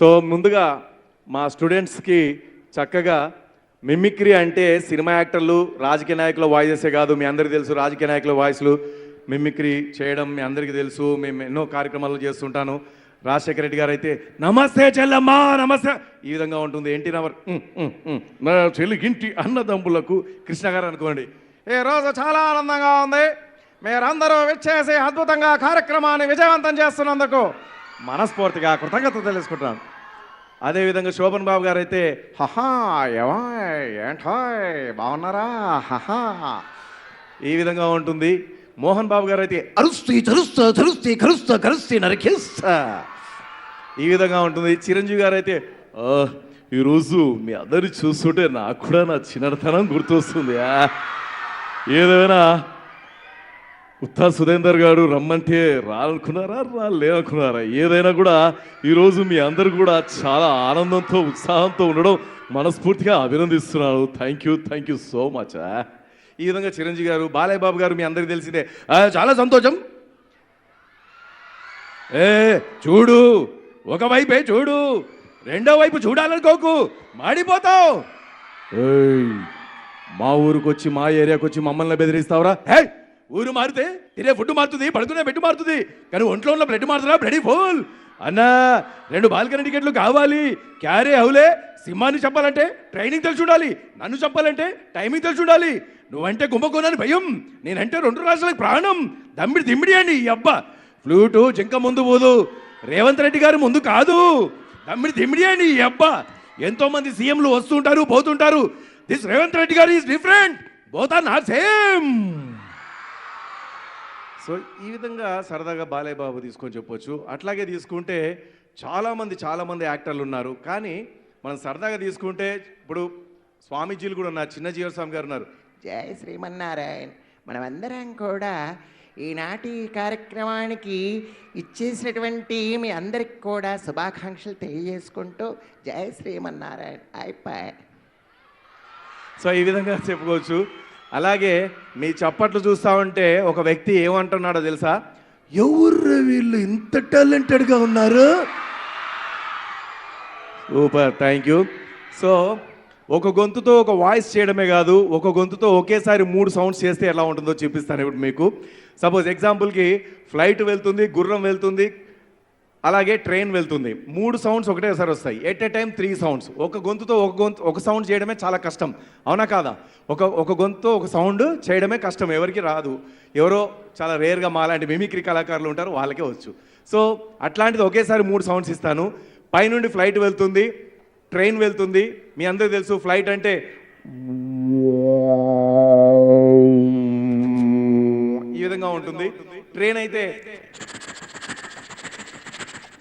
So ముందుగా మా స్టూడెంట్స్కి చక్కగా మిమిక్రీ అంటే సినిమా యాక్టర్లు రాజకీయ నాయకుల వాయిసెసే కాదు, మీ అందరికీ తెలుసు రాజకీయ నాయకుల వాయిస్లు మిమిక్రీ చేయడం మీ అందరికీ తెలుసు. మేము ఎన్నో కార్యక్రమాలు చేస్తుంటాను. రాజశేఖర రెడ్డి గారు అయితే నమస్తే చెల్లమ్మా నమస్తే ఈ విధంగా ఉంటుంది. ఎన్టీ నా చెల్లిగింటి అన్నదమ్ములకు. కృష్ణ గారు అనుకోండి, ఈ రోజు చాలా ఆనందంగా ఉంది, మీరందరూ విచ్చేసి అద్భుతంగా కార్యక్రమాన్ని విజయవంతం చేస్తున్నందుకు మనస్ఫూర్తిగా కృతజ్ఞత తెలుసుకుంటున్నాను. అదేవిధంగా శోభన్ బాబు గారు అయితే హహా ఏంటాయ్ బాగున్నారా హహా ఈ విధంగా ఉంటుంది. మోహన్ బాబు గారు అయితే అరుస్తూ చరుస్తా చరుస్తీ కరుస్తా కరుస్తీ నరికేస్తా ఈ విధంగా ఉంటుంది. చిరంజీవి గారు అయితే ఈరోజు మీ అందరిని చూస్తుంటే నాకు కూడా నా చిన్నతనం గుర్తొస్తుంది. ఏదైనా ఉత్తా సుధేందర్ గారు రమ్మంటే రానుకున్నారా రాలేనుకున్నారా, ఏదైనా కూడా ఈరోజు మీ అందరు కూడా చాలా ఆనందంతో ఉత్సాహంతో ఉండడం మనస్ఫూర్తిగా అభినందిస్తున్నాను. Thank you so much. ఈ విధంగా చిరంజీవి గారు, బాలయ్య బాబు గారు మీ అందరికీ తెలిసిందే, చాలా సంతోషం. చూడు ఒకవైపే చూడు, రెండో వైపు చూడాలనుకోకు మాడిపోతావు. మా ఊరికి వచ్చి మా ఏరియాకి వచ్చి మమ్మల్ని బెదిరిస్తావురా? ఊరు మారితే తినే ఫుడ్ మారుతుంది, పడుకునే బెడ్ మారుతుంది, కానీ ఒంట్లో ఉన్న బ్లడ్ మారుతున్నా బ్లడ్ ఫుల్ అన్నా. 2 బాల్కనీ టికెట్లు కావాలి, క్యారే అవులే. సింహాన్ని చెప్పాలంటే ట్రైనింగ్ తెలిసి ఉండాలి, నన్ను చెప్పాలంటే టైమింగ్ తెలిసి ఉండాలి. నువ్వంటే కుంభకోణాన్ని భయం, నేనంటే 2 రాష్ట్రాలకు ప్రాణం. దమ్మిడి దిమ్మిడి అండి ఈ అబ్బా. ఫ్లూటు జింక ముందు పోదు, రేవంత్ రెడ్డి గారు ముందు కాదు. దమ్మిడి దిమ్మిడి అండి ఈ అబ్బా. ఎంతో మంది సీఎంలు వస్తుంటారు పోతుంటారు. దిస్ రేవంత్ రెడ్డి గారు is different, both are not same. So ఈ విధంగా సరదాగా బాలయ్య బాబు తీసుకొని చెప్పొచ్చు. అట్లాగే తీసుకుంటే చాలామంది యాక్టర్లు ఉన్నారు. కానీ మనం సరదాగా తీసుకుంటే ఇప్పుడు స్వామీజీలు కూడా ఉన్నారు, చిన్న జీవస్వామి గారు ఉన్నారు. జై శ్రీమన్నారాయణ. మనమందరం కూడా ఈనాటి కార్యక్రమానికి ఇచ్చేసినటువంటి మీ అందరికి కూడా శుభాకాంక్షలు తెలియజేసుకుంటూ జై శ్రీమన్నారాయణ అయిపోయి. సో ఈ విధంగా చెప్పుకోవచ్చు. అలాగే మీ చప్పట్లు చూస్తూ ఉంటే ఒక వ్యక్తి ఏమంటున్నాడో తెలుసా? ఎవరు వీళ్ళు ఇంత టాలెంటెడ్గా ఉన్నారు. Super, thank you. సో ఒక గొంతుతో ఒక వాయిస్ చేయడమే కాదు, ఒక గొంతుతో ఒకేసారి 3 సౌండ్స్ చేస్తే ఎలా ఉంటుందో చూపిస్తాను ఇప్పుడు మీకు. సపోజ్ ఎగ్జాంపుల్కి ఫ్లైట్ వెళ్తుంది, గుర్రం వెళ్తుంది, అలాగే ట్రైన్ వెళ్తుంది. 3 సౌండ్స్ ఒకటేసారి వస్తాయి. At a time 3 sounds. ఒక గొంతుతో ఒక సౌండ్ చేయడమే చాలా కష్టం, అవునా కాదా? ఒక గొంతుతో ఒక సౌండ్ చేయడమే కష్టం, ఎవరికి రాదు. ఎవరో చాలా రేర్గా మాలాంటి మిమిక్రీ కళాకారులు ఉంటారు, వాళ్ళకే వచ్చు. సో అట్లాంటిది ఒకేసారి 3 సౌండ్స్ ఇస్తాను. పైనుండి ఫ్లైట్ వెళ్తుంది, ట్రైన్ వెళ్తుంది. మీ అందరికీ తెలుసు ఫ్లైట్ అంటే ఈ విధంగా ఉంటుంది. ట్రైన్ అయితే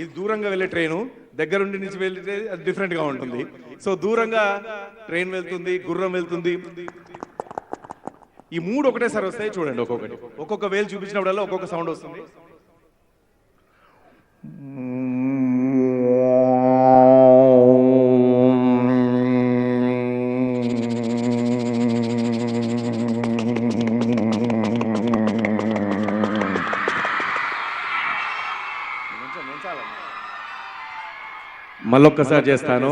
ఇది దూరంగా వెళ్ళే ట్రైను, దగ్గరుండి నుంచి వెళ్తే అది డిఫరెంట్గా ఉంటుంది. సో దూరంగా ట్రైన్ వెళ్తుంది, గుర్రం వెళ్తుంది. ఈ 3 ఒకటేసారి వస్తాయి. చూడండి, ఒక్కొక్క వేలు చూపించినప్పుడల్లా ఒక్కొక్క సౌండ్ వస్తుంది. మళ్ళొక్కసారి చేస్తాను.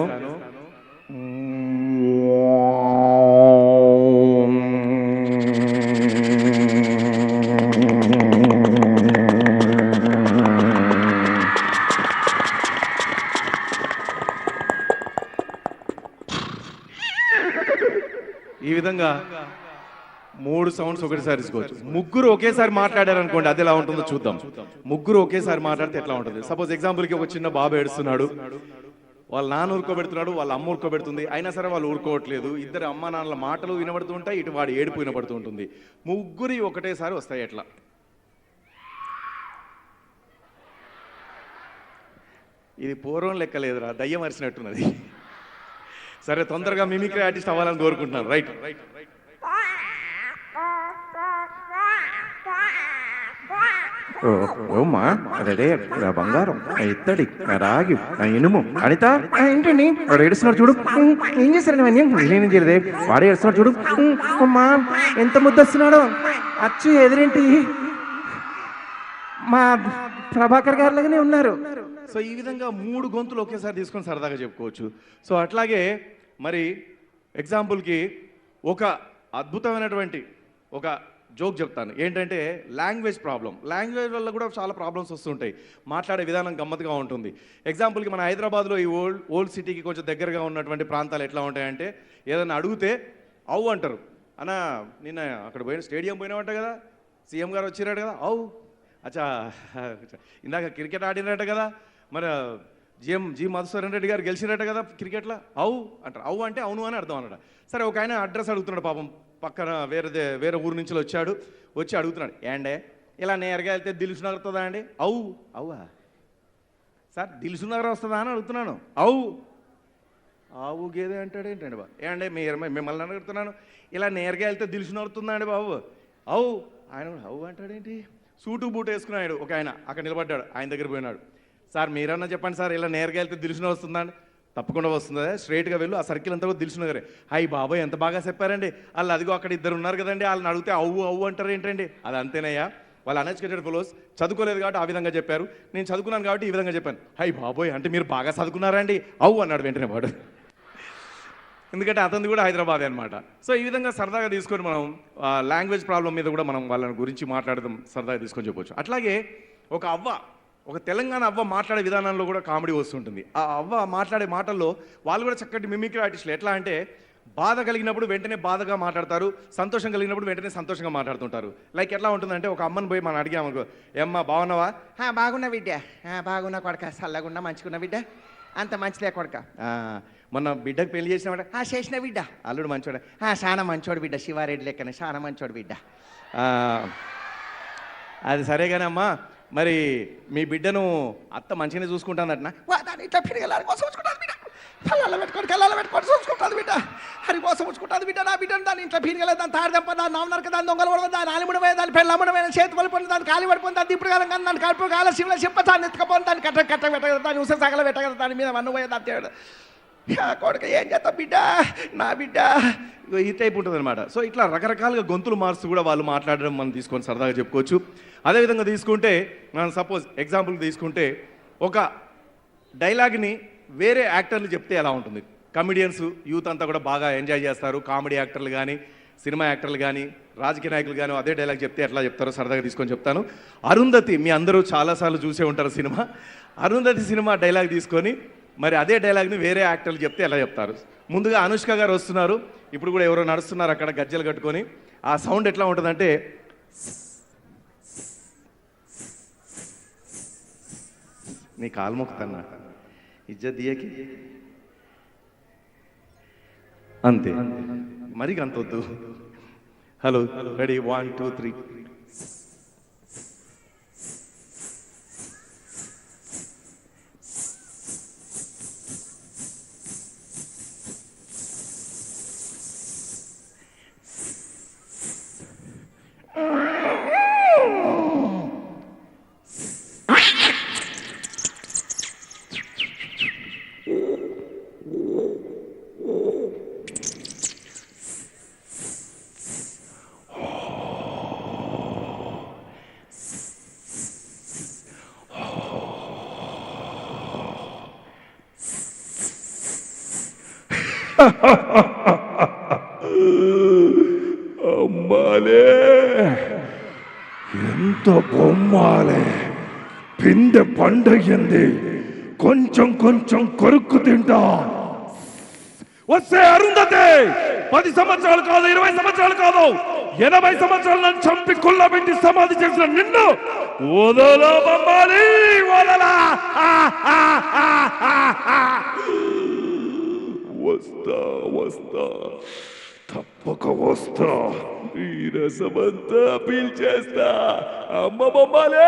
ఈ విధంగా 3 సౌండ్స్ ఒకటిసారి తీసుకోవచ్చు. 3 ఒకేసారి మాట్లాడారు అనుకోండి, అది ఎలా ఉంటుందో చూద్దాం. 3 ఒకేసారి మాట్లాడితే ఎట్లా ఉంటుంది? సపోజ్ ఎగ్జాంపుల్కి ఒక చిన్న బాబు ఏడుస్తున్నాడు, వాళ్ళ నాన్న ఊరుకోబెడుతున్నాడు, వాళ్ళ అమ్మ ఊరుకోబెడుతుంది. అయినా సరే వాళ్ళు ఊరుకోవట్లేదు. ఇద్దరు అమ్మ నాన్నల మాటలు వినబడుతూ ఉంటాయి, ఇటు వాడు ఏడుపు వినబడుతూ ఉంటుంది. 3 ఒకటేసారి వస్తాయి. ఎట్లా? ఇది పూర్వం లెక్క లేదురా, దయ్యం అరిచినట్టున్నది. సరే, తొందరగా మిమిక్రీ ఆర్టిస్ట్ అవ్వాలని కోరుకుంటున్నాను. రైట్. ఓమ్మా అదే బంగారం, ఇత్తడి, రాగి, ఇనుము, అనిత ఏంటండి వాడు ఏడుస్తున్నాడు చూడు. ఏం చేశారండి అవన్నీ? నేనేం చేయలేదే, వాడే ఏడుస్తున్నాడు చూడు. అమ్మా ఎంత ముద్దొస్తున్నాడో. అచ్చు ఎదురేంటి మా ప్రభాకర్ గారు లాగానే ఉన్నారు. సో ఈ విధంగా 3 గొంతులు ఒకేసారి తీసుకొని సరదాగా చెప్పుకోవచ్చు. సో అట్లాగే మరి ఎగ్జాంపుల్కి ఒక అద్భుతమైనటువంటి ఒక జోక్ చెప్తాను. ఏంటంటే లాంగ్వేజ్ ప్రాబ్లం. లాంగ్వేజ్ వల్ల కూడా చాలా ప్రాబ్లమ్స్ వస్తుంటాయి. మాట్లాడే విధానం గమ్మత్తుగా ఉంటుంది. ఎగ్జాంపుల్కి మన హైదరాబాద్లో ఈ ఓల్డ్ సిటీకి కొంచెం దగ్గరగా ఉన్నటువంటి ప్రాంతాలు ఎట్లా ఉంటాయంటే ఏదైనా అడిగితే అవు అంటారు. అన్న నిన్న అక్కడ పోయిన స్టేడియం పోయినామంట కదా, సీఎం గారు వచ్చిరాడు కదా, అవు అచ్చా ఇందాక క్రికెట్ ఆడినట్ట కదా, మరి జి మధుసూదన్ రెడ్డి గారు గెలిచినట్ట కదా క్రికెట్లో, అవు అంటారు. అవు అంటే అవును అని అర్థం అన్నట. సరే ఒక ఆయన అడ్రస్ అడుగుతున్నాడు, పాపం పక్కన వేరే ఊరు నుంచి వచ్చి అడుగుతున్నాడు, ఏండే ఇలా నేరుగా వెళ్తే దిల్సునగర్ వస్తుందా అండి? అవు అవువా సార్, దిల్సునగర్ వస్తుందా అని అడుగుతున్నాను. అవు ఆవు గేదె అంటాడు ఏంటండి బాబు? ఏండి మిమ్మల్ని అడుగుతున్నాను, ఇలా నేరుగా వెళ్తే దిల్సునగర్ వస్తుందా అండి బాబు? అవు ఆయన అవు అంటాడేంటి? సూటు బూట్ వేసుకున్నాడు ఒక ఆయన అక్కడ నిలబడ్డాడు. ఆయన దగ్గర పోయినాడు, సార్ మీరన్నా చెప్పండి సార్, ఇలా నేరుగా వెళ్తే దిల్సునగర్ వస్తుందా అండి? తప్పకుండా వస్తుందా, స్ట్రైట్గా వెళ్ళు, ఆ సర్కిల్ అంతా కూడా దిల్సునగరే. హాయ్ బాబాయ్ ఎంత బాగా చెప్పారండి, వాళ్ళు అదిగో అక్కడ ఇద్దరు ఉన్నారు కదండి, వాళ్ళని అడిగితే అవ్వు అంటారు ఏంటండి? అది అంతేనయ్యా, వాళ్ళు అన్ఎడ్యుకేటెడ్ ఫెలోస్, చదువుకోలేదు కాబట్టి ఆ విధంగా చెప్పారు. నేను చదువుకున్నాను కాబట్టి ఈ విధంగా చెప్పాను. హాయ్ బాబోయ్ అంటే మీరు బాగా చదువుకున్నారండి, అవ్వు అన్నాడు వెంటనే వాడు. ఎందుకంటే అతనిది కూడా హైదరాబాదే అనమాట. సో ఈ విధంగా సరదాగా తీసుకొని మనం లాంగ్వేజ్ ప్రాబ్లం మీద కూడా మనం వాళ్ళని గురించి మాట్లాడదాం, సరదాగా తీసుకొని చెప్పవచ్చు. అట్లాగే ఒక తెలంగాణ అవ్వ మాట్లాడే విధానంలో కూడా కామెడీ వస్తుంటుంది. ఆ అవ్వ మాట్లాడే మాటల్లో వాళ్ళు కూడా చక్కటి మిమిక్రీ ఆర్టిస్టులు. ఎట్లా అంటే బాధ కలిగినప్పుడు వెంటనే బాధగా మాట్లాడతారు, సంతోషం కలిగినప్పుడు వెంటనే సంతోషంగా మాట్లాడుతుంటారు. లైక్ ఎట్లా ఉంటుందంటే ఒక అమ్మని పోయి మనం అడిగామనుకో, ఏమ్మా బాగున్నావా? బాగున్నా బిడ్డ, బాగున్నా కొడక, చల్లగున్నా మంచుకున్నా బిడ్డ, అంత మంచిలే కొడక. మొన్న బిడ్డకు పెళ్లి చేసినామంటే చేసిన బిడ్డ, అల్లుడు మంచోడే, చాలా మంచోడు బిడ్డ, శివారెడ్డి లెక్కనే చాలా మంచోడు బిడ్డ. అది సరే కానీ అమ్మా, మరి మీ బిడ్డను అత్త మంచిగానే చూసుకుంటానటనా? దాన్ని ఇట్లా పిడగలాడి కోసం ఉంచుకుంటుంది బిడ్డ, కళ్ళలో పెట్టుకొని చూసుకుంటుంది బిడ్డ, హరి కోసం ఉంచుకుంటుంది బిడ్డ. నా బిడ్డను దాన్ని ఇంట్లో పీనగల, దాన్ని తాడు దాన్ని నామనరక, దాన్ని దొంగలు పడిపోయి, దాన్ని ఆలిముడిపోయి, దాన్ని పెళ్ళ అమ్ముడమైన, చేతి పడిపోయింది, దాన్ని కాలి పడిపోయింది, దాన్ని ఇప్పుడు కాలం కానీ దాన్ని కడుపు కాల శివుల చెప్ప, దాన్ని ఎత్తుకపోయి, దాన్ని కట్ట పెట్టగలదు, దాన్ని ఉసరి సగల పెట్టగలదు, దాని మీద వన్నుపోయే దాన్ని కొడుక ఏం చేస్తాం బిడ్డ, నా బిడ్డ. ఈ టైప్ ఉంటుంది అనమాట. సో ఇట్లా రకరకాలుగా గొంతులు మార్చి కూడా వాళ్ళు మాట్లాడడం మనం తీసుకొని సరదాగా చెప్పుకోవచ్చు. అదేవిధంగా తీసుకుంటే మనం సపోజ్ ఎగ్జాంపుల్ తీసుకుంటే ఒక డైలాగ్ని వేరే యాక్టర్లు చెప్తే ఎలా ఉంటుంది? కమెడియన్స్ యూత్ అంతా కూడా బాగా ఎంజాయ్ చేస్తారు. కామెడీ యాక్టర్లు కానీ, సినిమా యాక్టర్లు కానీ, రాజకీయ నాయకులు కానీ అదే డైలాగ్ చెప్తే ఎట్లా చెప్తారో సరదాగా తీసుకొని చెప్తాను. అరుంధతి, మీ అందరూ చాలాసార్లు చూసే ఉంటారు సినిమా. అరుంధతి సినిమా డైలాగ్ తీసుకొని మరి అదే డైలాగ్ని వేరే యాక్టర్లు చెప్తే ఎలా చెప్తారు? ముందుగా అనుష్క గారు వస్తున్నారు, ఇప్పుడు కూడా ఎవరో నడుస్తున్నారు అక్కడ గజ్జలు కట్టుకొని. ఆ సౌండ్ ఎట్లా ఉంటుందంటే, నీ కాలు మొక్కుతున్నా ఇజ్జత్ దియకి, అంతే, మరి అంత వద్దు. Hello ready, 1 2 3. అమ్మాలే ఎంత బొమ్మాలే, పిందె పండగింది, కొంచెం కొరుక్కు తింటా. వస్తే అరుంధతి 10 సంవత్సరాలు కాదు, 20 సంవత్సరాలు కాదు, 80 సంవత్సరాలు నన్ను చంపి కుళ్ళబెట్టి సమాధి చేసిన నిన్ను వదలా బొమ్మాలి, వదలా. వస్తా తప్పక వస్తా, ఈ రసమంతా పీల్చేస్తా. అమ్మ బొమ్మాలే.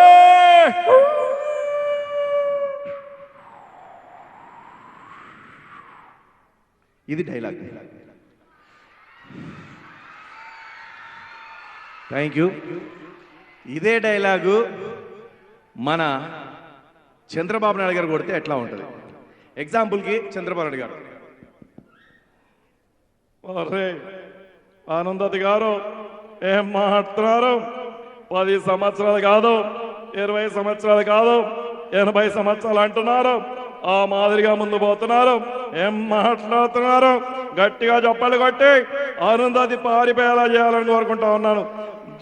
ఇది డైలాగ్. Thank you. ఇదే డైలాగు మన చంద్రబాబు నాయుడు గారు కొడితే ఎట్లా ఉంటుంది? ఎగ్జాంపుల్కి చంద్రబాబు నాయుడు గారు, అరే ఆనందతి గారు ఏం మాట్లాడుతున్నారు? 10 సంవత్సరాలు కాదు, 20 సంవత్సరాలు కాదు 80 సంవత్సరాలు అంటున్నారు. ఆ మాదిరిగా ముందు పోతున్నారు. ఏం మాట్లాడుతున్నారు? గట్టిగా చెప్పలు కొట్టి అరుంధతి పారిపోయేలా చేయాలని కోరుకుంటా ఉన్నాను.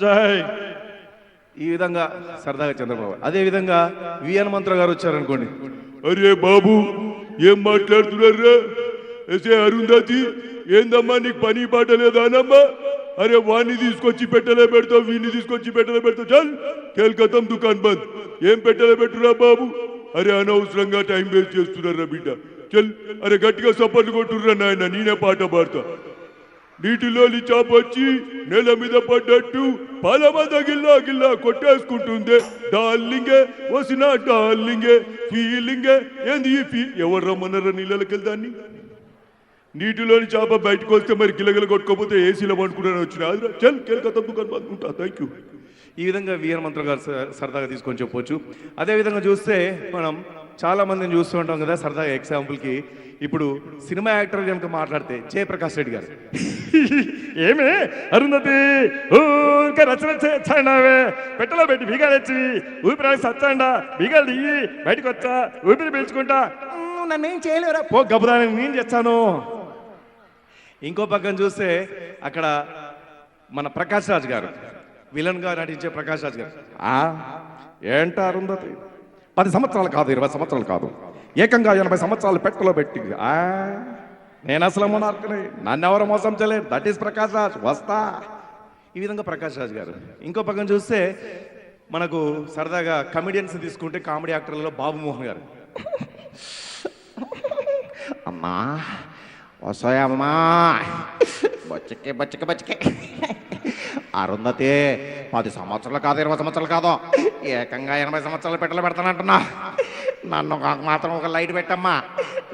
జై. ఈ విధంగా సరదాగా చంద్రబాబు. అదే విధంగా వి హనుమంతరావు గారు వచ్చారనుకోండి. అరే బాబు ఏం మాట్లాడుతున్నారా? ఎసే అరుంధతి ఏందమ్మా నీకు పని పాట లేదానమ్మా? అరే వాణ్ణి తీసుకొచ్చి పెట్టలే పెడతావు, వీడిని తీసుకొచ్చి పెట్టలే పెడతావు. చల్ కేల్కతం దుకాన్ బంద్. ఏం పెట్టలే పెట్టురా బాబు? అరే అనవసరంగా టైం వేస్ట్ చేస్తున్నారా బిడ్డ? చల్ అరే గట్టిగా సపోర్ట్ కొట్టుర్రా నాయన. నేనే పాట పాడతా. నీటిలోని చాప వచ్చి నేల మీద పడ్డట్టు పాలమంద గిల్లా గిల్లా కొట్టేసుకుంటుందే. డార్లింగే వసిన డార్లింగే ఫీలింగే ఏంది ఈ ఎవరు రమ్మన్నారా నీళ్ళకి వెళ్దాన్ని? నీటిలోని చేప బయటకు వస్తే మరి గిలగిల కొట్టుకోకపోతే ఏసీలో పండుకున్నాను వచ్చిన. చల్ కేల్కతం దుకాన్ పండుకుంటా. Thank you. ఈ విధంగా వి హనుమంతరావు గారు సరదాగా తీసుకొని చెప్పొచ్చు. అదేవిధంగా చూస్తే మనం చాలా మందిని చూస్తూ ఉంటాం కదా సరదాగా. ఎగ్జాంపుల్కి ఇప్పుడు సినిమా యాక్టర్ కనుక మాట్లాడితే జయప్రకాష్ రెడ్డి గారు. ఏమే అరుంధతి ఊరికే రచన చేయండావే, పెట్టలో పెట్టి బీగాలు తెచ్చి ఊపిరి సచ్చండా, బీగాలు దిగి బయటకు వచ్చా ఊపిరి పీల్చుకుంటా. నన్నేం చేయలేరా పో గబుదాని నేను చేస్తాను. ఇంకో పక్కన చూస్తే అక్కడ మన ప్రకాష్ రాజ్ గారు, విలన్ గా నటించే ప్రకాష్ రాజ్ గారు. ఏంట అరుంధతి 10 సంవత్సరాలు కాదు 20 సంవత్సరాలు కాదు ఏకంగా 80 సంవత్సరాలు పెట్టలో పెట్టి నేను అసలు మొనార్కని, నన్ను ఎవరు మోసం చేయలేరు. That is Prakash Raj. వస్తా. ఈ విధంగా ప్రకాష్ రాజ్ గారు. ఇంకో పక్కన చూస్తే మనకు సరదాగా కమెడియన్స్ తీసుకుంటే కామెడీ యాక్టర్లలో బాబు మోహన్ గారు. అమ్మా వస్తాయమ్మా బచ్చకే బచ్చకే బచ్చకే. అరుంధతి 10 సంవత్సరాలు కాదు 20 సంవత్సరాలు కాదు ఏకంగా 80 సంవత్సరాలు పెట్టలు పెడతానంటున్నా. నన్ను మాత్రం ఒక లైట్ పెట్టమ్మా.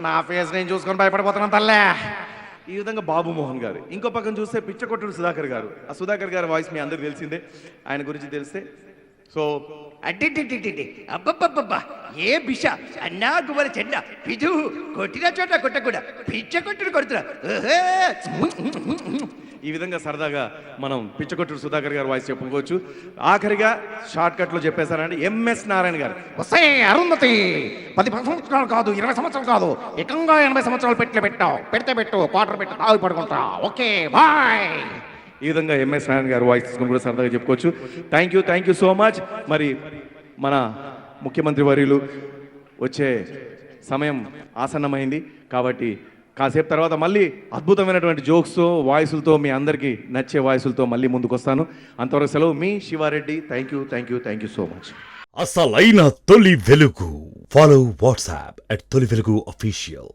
నా ఫేస్ నేను చూసుకొని భయపడిపోతున్నాను తల్లే. ఈ విధంగా బాబు మోహన్ గారు. ఇంకో పక్కన చూస్తే పిచ్చకొట్టుడు సుధాకర్ గారు. ఆ సుధాకర్ గారి వాయిస్ మీ అందరికి తెలిసిందే. ఆయన గురించి తెలిస్తే సో అడ్డి అబ్బబ్బబ్బబ్బా ఏ బిష అన్నా గుమర చెండ పిజు కొట్టిన చోట కొట్టకూడా పిచ్చ కొట్టుడు కొడుతున్నా. ఈ విధంగా సరదాగా మనం పిచ్చకొట్టుడు సుధాకర్ గారు వాయిస్ చెప్పుకోవచ్చు. ఆఖరిగా షార్ట్ కట్ లో చెప్పేశారండి ఎంఎస్ నారాయణ గారు. వస్తాయి అరుంధతి 10 సంవత్సరాలు కాదు 20 సంవత్సరాలు కాదు ఏకంగా 80 సంవత్సరాలు పెట్టలు పెట్టావు. పెడితే పెట్టు క్వార్టర్ పెట్టు తాగి పడుకుంటా. Okay bye. ఈ విధంగా ఎంఎస్ నారాయణ గారు వాయిస్ తీసుకుని కూడా సరదాగా చెప్పుకోవచ్చు. Thank you so much. మరి మన ముఖ్యమంత్రి వర్యులు వచ్చే సమయం ఆసన్నమైంది కాబట్టి కాసేపు తర్వాత మళ్ళీ అద్భుతమైనటువంటి జోక్స్తో వాయిసులతో మీ అందరికీ నచ్చే వాయిసులతో మళ్ళీ ముందుకు వస్తాను. అంతవరకు సెలవు. మీ Shivareddy. Thank you so much. అసలైన తొలి వెలుగు. ఫాలో వాట్సాప్ @తొలి వెలుగు అఫీషియల్.